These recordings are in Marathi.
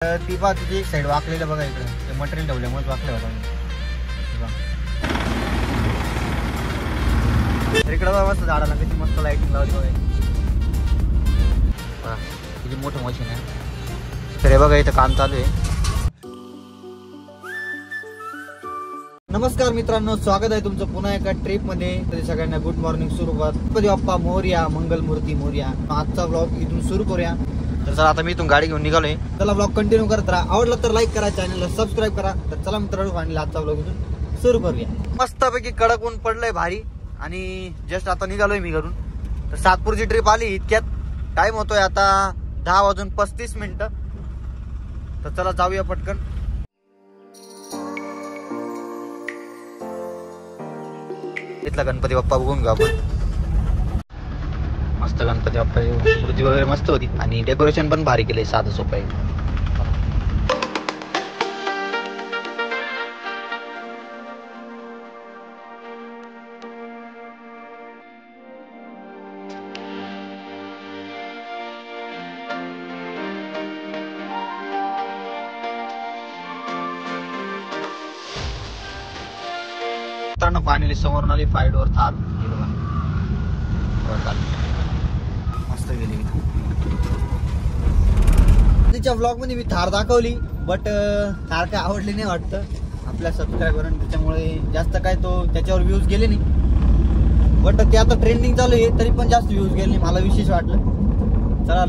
ती पहा तिची एक साईड वाकलेलं बघा इकडे, ते मटेरियल ठेवल्यामुळे वाकलं होतं. इकडे बघा मस्त झाडाला किती मस्त लाईटिंग लावली बघा. किती मोठं मशीन आहे. तर हे बघा इथं काम चालू आहे. नमस्कार मित्रांनो, स्वागत आहे तुमचं पुन्हा एका ट्रिप मध्ये. तरी सगळ्यांना गुड मॉर्निंग. सुरुवात गणपती बाप्पा मोरया, मंगलमूर्ती मोरया. आजचा ब्लॉग इथून सुरू करूया. तर चला आता मी इथून गाडी घेऊन निघालोय. चला ब्लॉग कंटिन्यू करत राहा. आवडला तर लाईक करा, चॅनलला सबस्क्राईब करा. तर चला मित्रांनो आणि आजचा ब्लॉग इथून सुरू करूया. मस्तपैकी कडक ऊन पडलंय भारी आणि जस्ट आता निघालोय मी घरून. तर सातपूरची ट्रिप आली इतक्यात. टाइम होतोय आता 10:35. तर चला जाऊया पटकन. इथला गणपती बाप्पा बघून घेऊ आपण. मस्त गणपती बाप्पा मूर्ती वगैरे मस्त होती आणि डेकोरेशन पण भारी केलंय, साधं सोपं आहे. फायनली समोरून आली 5 डोअर थार. मस्त गेली. तिच्या ब्लॉग मध्ये मी थार दाखवली, बट थार काय आवडली नाही वाटतं आपल्या सबस्क्रायबरांना. त्याच्यामुळे जास्त काय तो त्याच्यावर व्ह्यूज गेले नाही. बट ते आता ट्रेंडिंग चालू आहे तरी पण जास्त व्ह्यूज गेले नाही. मला विशेष वाटलं. चला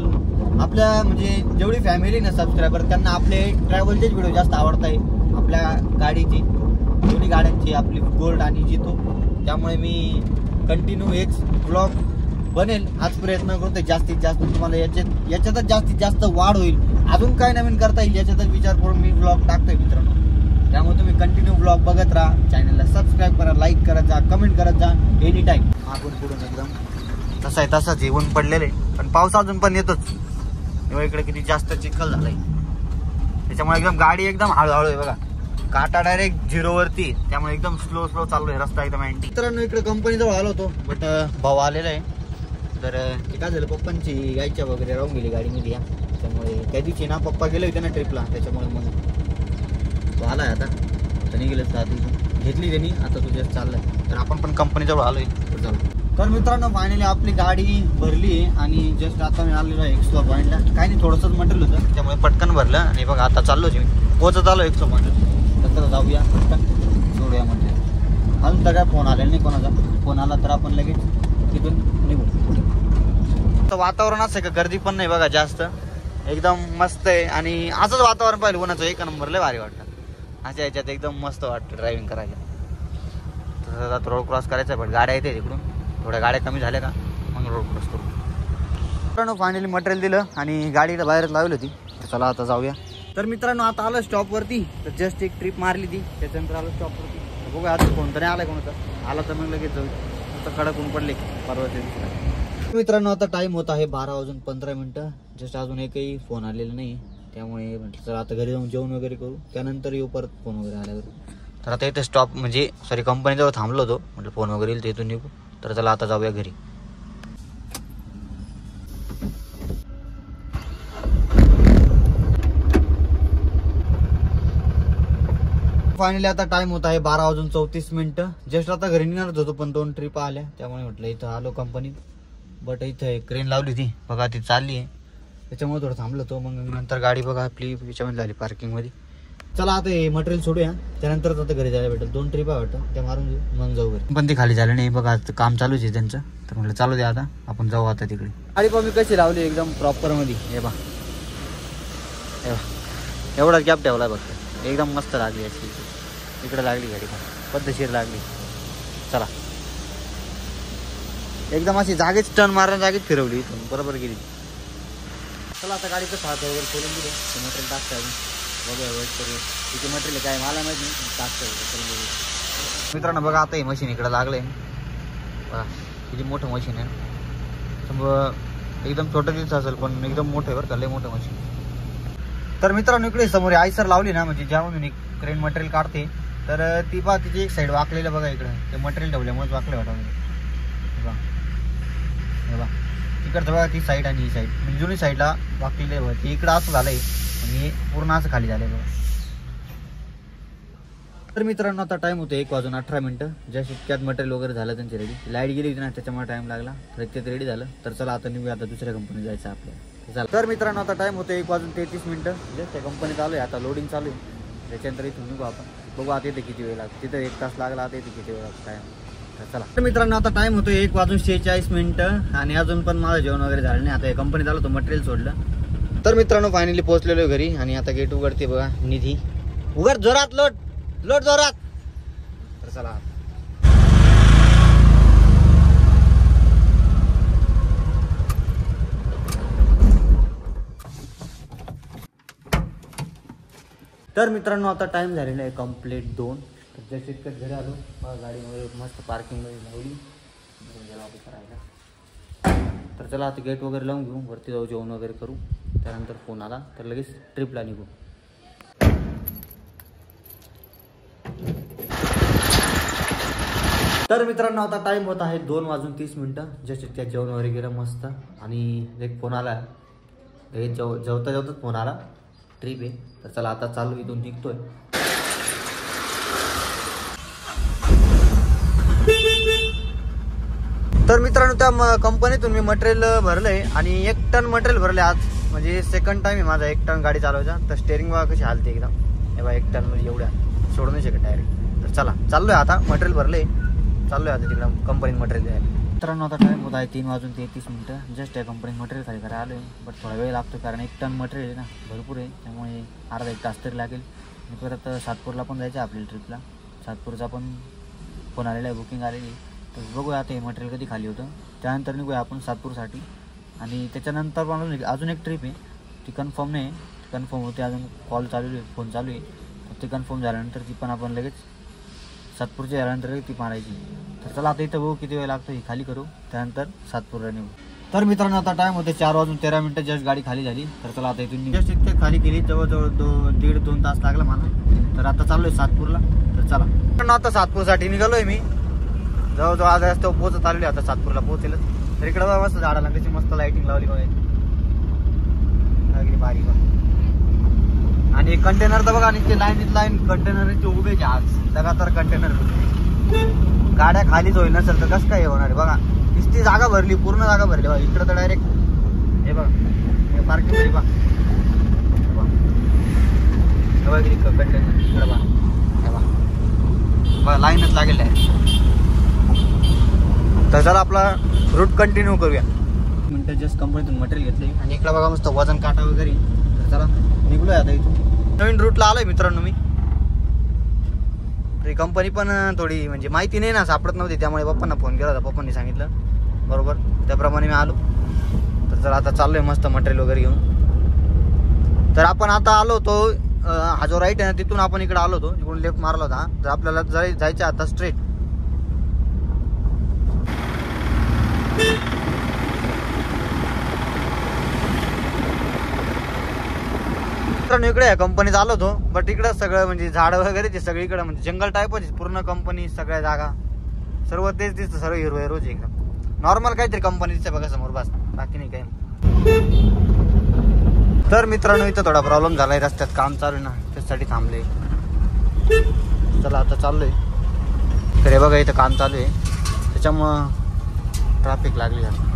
आपल्या म्हणजे जेवढी फॅमिली ना सबस्क्रायबर त्यांना आपले ट्रॅव्हलचेच व्हिडिओ जास्त आवडत आहे. आपल्या गाडीची दोन्ही गाड्यांची, आपली गोल्ड आणि जितो. त्यामुळे मी कंटिन्यू एक ब्लॉग बनेल हाच प्रयत्न करतोय. जास्तीत जास्त तुम्हाला याच्यातच जास्तीत जास्त वाढ होईल. अजून काय नवीन करता येईल याच्यातच विचार करून मी ब्लॉग टाकतोय मित्रांनो. त्यामुळे तुम्ही कंटिन्यू ब्लॉग बघत राहा. चॅनलला सबस्क्राईब करा, लाईक करत जा, कमेंट करत जा एनी टाइम. मागून पुढून एकदम तसा आहे तसा जेवण पडलेलं आहे. पण पाऊस अजून पण येतोच. तेव्हा इकडे किती जास्त चिखल झालाय. त्याच्यामुळे एकदम गाडी एकदम हळूहळू आहे बघा. काटा डायरेक्ट 0 वरती. त्यामुळे एकदम स्लो चालू आहे रस्ता एकदम अँटी. मित्रांनो इकडे कंपनी जवळ आलो होतो, बट भाऊ आलेला आहे. तर काय झालं, पप्पांची गायच्या वगैरे राहून गेली गाडीमध्ये. त्यामुळे त्या दिवशी ना पप्पा गेले होते ना ट्रिपला. त्याच्यामुळे मग तो आलाय आता. त्यांनी गेले घेतली त्यांनी. आता तो जस्ट चाललाय. तर आपण पण कंपनी जवळ आलोय. तर मित्रांनो फायनली आपली गाडी भरली आहे आणि जस्ट आता मी आलेलो आहे एक्स्ट्रा पॉईंटला. काही नाही, थोडंसंच मटेरियल होतं त्यामुळे पटकन भरलं. आणि बघा आता चाललोच मी, पोहोचत आलो एक्स्ट्रा पॉईंट. तर जाऊया पटकन, जोडूया म्हणजे. अजून तर काय फोन आलेला नाही कोणाचा. फोन आला तर आपण लगेच तिथून निघू. तर वातावरण असं आहे का गर्दी पण नाही बघा जास्त. एकदम मस्त आहे. आणि असंच वातावरण पाहिलं कोणाचं एक नंबर लय भारी वाटतं. अशा याच्यात एकदम मस्त वाटतं ड्रायव्हिंग करायला. तर आता रोड क्रॉस करायचा आहे, पण गाड्या येते तिकडून. थोड्या गाड्या कमी झाल्या का मग रोड क्रॉस करू. मित्रांनो फायनली मटेरियल दिलं आणि गाडीला बाहेरच लावली होती. चला आता जाऊया. तर मित्रांनो आता आलं स्टॉपवरती. तर जस्ट एक ट्रिप मारली ती, त्याच्यानंतर आलं स्टॉपवरती. बघूया आता कोणतं नाही आलाय कोणाचा. आला तर मग लगेच जाऊ. आता कडक ऊन पडले परवाच्या दिवशी. मित्रांनो आता टाइम होत आहे 12:15. जस्ट अजून एकही फोन आलेला नाही. त्यामुळे म्हटलं चला आता घरी जाऊन जेवण वगैरे करू, त्यानंतर येऊ परत फोन वगैरे आल्यावर. तर आता इथे स्टॉप म्हणजे सॉरी कंपनीजवळ थांबलो होतो. म्हटलं फोन वगैरे येईल तिथून निघू. तर चला आता जाऊया घरी. फायनली आता टाइम होत आहे 12:34. जस्ट आता घरी निघणारच होतो पण 2 ट्रिप आल्या. त्यामुळे म्हटलं इथं आलो कंपनीत. बट इथं क्रेन लावली ती बघा, ती चालली आहे. त्याच्यामुळे थोडं थांबलो तो. मग नंतर गाडी बघा आपली याच्यामध्ये झाली पार्किंगमध्ये. चला आता हे मटेरियल सोडूया, त्यानंतर आता घरी जायला भेटेल. 2 ट्रिप आहे वाटतं, त्या मारून घेऊ मग जाऊ घरी. पण ती खाली झाली नाही बघा, काम चालूच आहे त्यांचं. तर म्हटलं चालू द्या आता आपण जाऊ आता तिकडे. गाडी पण मी कशी लावली एकदम प्रॉपर मध्ये. हे बा एवढा गॅप ठेवला फक्त. एकदम मस्त लागली अशी. इकडे लागली गाडी पण पद्धतशीर लागली. चला एकदम अशी जागेच टर्न मारण्या जागेच फिरवली इथून बरोबर गेली. चला आता गाडीचं फाट वगैरे खोलून दिलं. ते मटेरियल टाकतं अजून बघूया वेट करू. तिथे मटेरियल काय मला माहिती नाही, टाकतं. मित्रांनो बघा आता हे मशीन इकडे लागलंय. किती मोठं मशीन आहे. त्यामुळं एकदम छोटं दिसत असेल पण एकदम मोठं आहे बरं का, लय मोठं मशीन. तर मित्रांनो इकडे समोर आयसर लावली ना, म्हणजे ज्यामधून एक क्रेन मटेरियल काढते. तर ती पहा तिची एक साईड वाकलेलं बघा. इकडे ते मटेरियल ठेवल्यामुळेच वाकले वाटतं. तिकडचं बघा ती साईड आणि ही साईड म्हणजे जुनी साईडला वाकलेली आहे बघा. इकडं असं झालंय आणि पूर्ण असं खाली झालंय बघा. तर मित्रांनो आता टाइम होतो 1:18 जस्ट इतक्यात मटेरियल वगैरे झालं त्यांची रेडी. लाईट गेली होती ना त्याच्यामुळे टाइम लागला. तर इतक्यात रेडी झालं. तर चला आता निघूया आता दुसऱ्या कंपनीत जायचं आपल्याला. चला तर मित्रांनो आता टाइम होतो 1:33 जस्ट त्या कंपनीत चालू आहे. आता लोडिंग चालू आहे. त्याच्यानंतर इथून निघू आपण. बघू आता इथे किती वेळ लागतो. तिथं 1 तास लागला. आता इथे किती वेळ लागतो काय. तर चला तर मित्रांनो आता टाइम होतो 1:46 आणि अजून पण माझं जेवण वगैरे झालं नाही. आता या कंपनीत आलो तो मटेरियल सोडलं. तर मित्रांनो फायनली पोहोचलेलो घरी आणि आता गेट उघडते बघा निधी. उघड जोरात लोट जोरात. तर चला तर मित्रांनो आता टाइम झालेला आहे कंप्लीट 2. तर जस्ट इतकं घरी आलो. गाडीमध्ये मस्त पार्किंगमध्ये लावली करायला. तर चला आता गेट वगैरे लावून घेऊ. वरती जाऊ जेवण वगैरे करू. त्यानंतर फोन आला तर लगेच ट्रिपला निघू. तर मित्रांनो आता टाइम होत आहे 2:30 जस्ट इतक्या जेवण वगैरे गेलं मस्त. आणि एक फोन आला. जेवताच फोन आला. ट्रिप आहे. तर चला आता चालू इथून निघतोय. तर मित्रांनो त्या कंपनीतून मी मटेरियल भरलंय आणि 1 टन मटेरियल भरले आज. म्हणजे सेकंड टाइम आहे माझा 1 टन गाडी चालवायचा. तर स्टेअरिंग बघा कशी हालते एकदम. हे बघा 1 टन म्हणजे एवढ्या सोडू नाही शकत डायरेक्ट. तर चला चाललोय आता मटेरियल भरले. चाललोय आता तिकडं कंपनीत मटेरियल द्यायला. मित्रांनो आता टाइम होत आहे 3:33 जस्ट या कंपनीत मटेरियल खाली करायला आलो आहे. बट थोडा वेळ लागतो कारण 1 टन मटेरियल आहे ना भरपूर आहे. त्यामुळे अर्धा 1 तास तरी लागेल. आणि परत सातपूरला पण जायचं आहे आपल्याला ट्रिपला. सातपूरचा पण फोन आलेला आहे बुकिंग आलेली. तर बघूया आता हे मटेरियल कधी खाली होतं. त्यानंतर निघूया आपण सातपूरसाठी. आणि त्याच्यानंतर पण अजून एक ट्रिप आहे. ती कन्फर्म नाही. कन्फर्म होते अजून कॉल चालू आहे फोन चालू आहे. ती कन्फर्म झाल्यानंतर ती पण आपण लगेच सातपूरच्या झाल्यानंतर ती मारायची. तर चला आता इथं बघू किती वेळ लागतो. ही खाली करू त्यानंतर सातपूरला निघू. तर मित्रांनो आता टाइम होते 4:13 जस्ट गाडी खाली झाली. तर चला आता इथून जस्ट इतके खाली केली. जवळजवळ 1.5-2 तास लागला मला. तर आता चाललोय सातपूरला. तर चला पण आता सातपूरसाठी निघालोय मी. जवळजवळ आज रस्त्यावर पोहोचत आलेली. आता सातपूरला पोहोचेलच. तर इकडे बघा मस्त झाडाला त्याची मस्त लाइटिंग लावली बघा. भारी बघा. आणि कंटेनर तर बघा आणि ते लाईन कंटेनरचे उभे आज लगातार कंटेनर. गाड्या खालीच होईल नसेल तर कसं काय होणार बघा. नुसती जागा भरली पूर्ण जागा भरली बघा. इकडं तर डायरेक्ट हे बघा हे पार्किंग मध्ये बघा कंटेनर इकडं बघा. हे बघा लाईनच लागेल आहे. तर चला आपला रूट कंटिन्यू करूया. मिनटं जस्ट कंपनीतून मटेरियल घेतले आणि इकडं बघा मस्त वजन काटा वगैरे. तर चला निघलोय आता इथून. नवीन रूटला आलोय मित्रांनो मी. तर कंपनी पण थोडी म्हणजे माहिती नाही ना सापडत नव्हती. त्यामुळे पप्पांना फोन केला होता. पप्पांनी सांगितलं बरोबर त्याप्रमाणे मी आलो. तर चला आता चाललोय मस्त मटेरियल वगैरे घेऊन. तर आपण आता आलो होतो हा जो राईट आहे ना तिथून आपण इकडे आलो होतो. इकडून लेफ्ट मारला होता. तर आपल्याला जायचं आता स्ट्रेट. मित्रांनो इकडे या कंपनीत आलो होतो. बट इकडं सगळं म्हणजे झाड वगैरे ते सगळीकडे म्हणजे जंगल टाईपच पूर्ण कंपनी. सगळ्या जागा सर्व तेच दिसतं. सर्व हिरवं रोज एकदम नॉर्मल काहीतरी कंपनी दिसतं बघा समोर बस. बाकी नाही काही. तर मित्रांनो इथं थोडा प्रॉब्लेम झालाय. रस्त्यात काम चालू आहे ना त्यासाठी थांबले. चला आता चाललोय. तर हे बघा इथं काम चालू आहे त्याच्यामुळं ट्रॅफिक लागली आहे.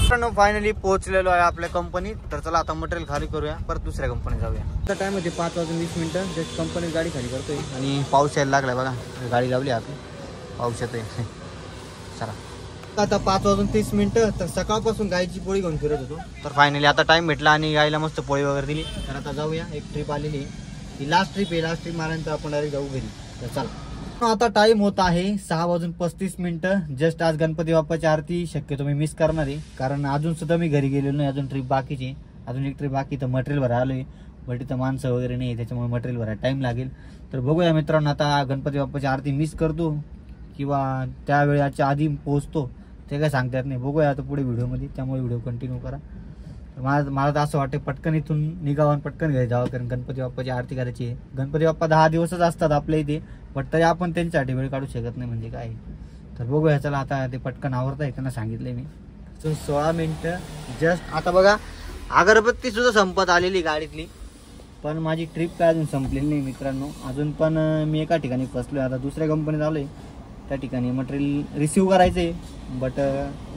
मित्रांनो फायनली पोहोचलेलो आहे आपल्या कंपनीत. तर चला आता मटेरियल खाली करूया परत दुसऱ्या कंपनीत जाऊया. आता टाइम होते 5:20 जस्ट कंपनीत गाडी खाली करतोय आणि पाऊस यायला लागलाय बघा. गाडी लावली आपली पाऊस येतोय. चला आता 5:30 तर सकाळपासून गायची पोळी घेऊन फिरत होतो. तर फायनली आता टाइम भेटला आणि गायला मस्त पोळी वगैरे दिली. तर आता जाऊया. एक ट्रिप आलेली ही लास्ट ट्रिप आहे. लास्ट ट्रिप मारल्यानंतर आपण डायरेक्ट जाऊ घरी. तर चला आता टाइम होत आहे 6:35 जस्ट आज गणपती बाप्पाची आरती शक्यतो मी मिस करणार आहे. कारण अजून सुद्धा मी घरी गेलेलो नाही. अजून ट्रिप बाकीची. अजून एक ट्रिप बाकी. तर मटेरियल भरायला आलोय. बट इथं माणसं वगैरे नाही त्याच्यामुळे मटेरियल भरायला टाइम लागेल. तर बघूया मित्रांनो आता गणपती बाप्पाची आरती मिस करतो किंवा त्या वेळेच्या आधी पोहोचतो ते काय सांगता येत नाही. बघूया आता पुढे व्हिडिओमध्ये. त्यामुळे व्हिडिओ कंटिन्यू करा. मला तर असं वाटतं पटकन इथून निघावं आणि पटकन घरी जावं. कारण गणपती बाप्पाची आरती करायची आहे. गणपती बाप्पा 10 दिवसच असतात आपल्या इथे. बट तरी आपण त्यांच्यासाठी वेळ काढू शकत नाही म्हणजे काय. तर बघूया चला आता ते पटकन आवरता आहे त्यांना सांगितलंय मी. 16 मिनिटं जस्ट. आता बघा अगरबत्ती सुद्धा संपत आलेली गाडीतली, पण माझी ट्रिप काय अजून संपलेली नाही मित्रांनो. अजून पण मी एका ठिकाणी फसलो आहे. आता दुसऱ्या कंपनीत आलो आहे, त्या ठिकाणी मटेरियल रिसिव्ह करायचं आहे, बट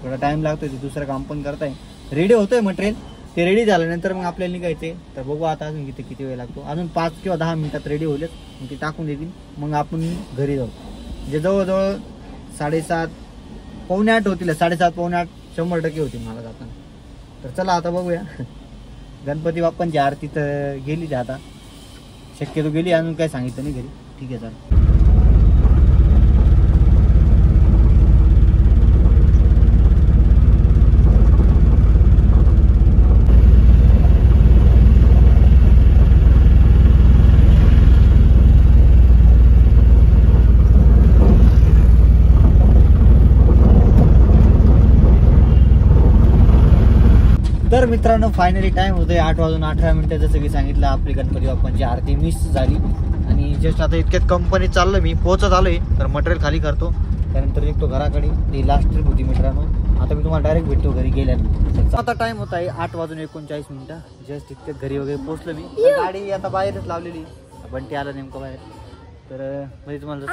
थोडा टाईम लागतो. ते दुसरं काम पण करताय, रेडी होतोय मटेरियल. ते रेडी झाल्यानंतर मग आपल्याला निघायचे. तर बघू आता अजून किती वेळ लागतो. अजून 5 किंवा 10 मिनिटात रेडी होईल, मग ते टाकून देतील, मग आपण घरी जाऊ. म्हणजे जवळजवळ 7:30 पावणे 8 होतील. 7:30 पावणे 8 100% होतील मला जाताना. तर चला आता बघूया. गणपती बाप्पांची आरती तर गेली, ते आता शक्यतो गेली, अजून काय सांगितलं नाही घरी. ठीक आहे चला. तर मित्रांनो फायनली टाइम होतोय 8:18 जसं की सांगितलं. आपली गणपती बाप्पांची आरती मिस झाली आणि जस्ट आता इतक्यात कंपनीत चाललं, मी पोहोचत आलोय. तर मटेरियल खाली करतो, त्यानंतर निघतो घराकडे. ती लास्ट ट्रिप होती मित्रांनो. आता मी तुम्हाला डायरेक्ट भेटतो घरी गेल्यानंतर. आता टाइम होता आहे 8:39. जस्ट इतक्यात घरी वगैरे पोहोचलो मी. गाडी आता बाहेरच लावलेली, बंटी आला नेमकं बाहेर. तर म्हणजे तुम्हाला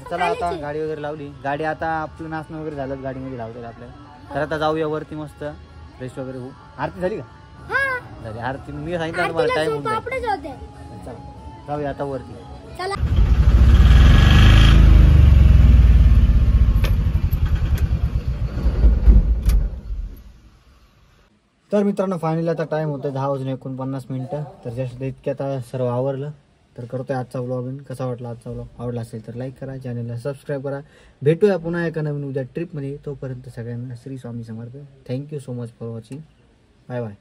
चला आता गाडी वगैरे लावली. गाडी आता आपलं नाचणं वगैरे झालं, गाडीमध्ये लावलेलं आपल्याला. तर आता जाऊया वरती, मस्त फ्रेश वगैरे होऊ. आरती झाली का? झाली आरती. मी सांगितलं तुम्हाला टाइम होऊन जाईल. चला जाऊया आता वरती. तर मित्रांनो फायनली आता टाइम होतं 10:49. तर जस्ट इतक्यात सर्व आवरलं. तर करतोय आजचा व्लॉग. कसा वाटला आजचा व्लॉग? आवडला असेल तर लाईक करा, चॅनलला सबस्क्राईब करा. भेटूया पुन्हा एका नवीन उद्या ट्रिपमध्ये. तोपर्यंत सगळ्यांना Shri Swami Samarth. Thank you so much for watching. Bye bye.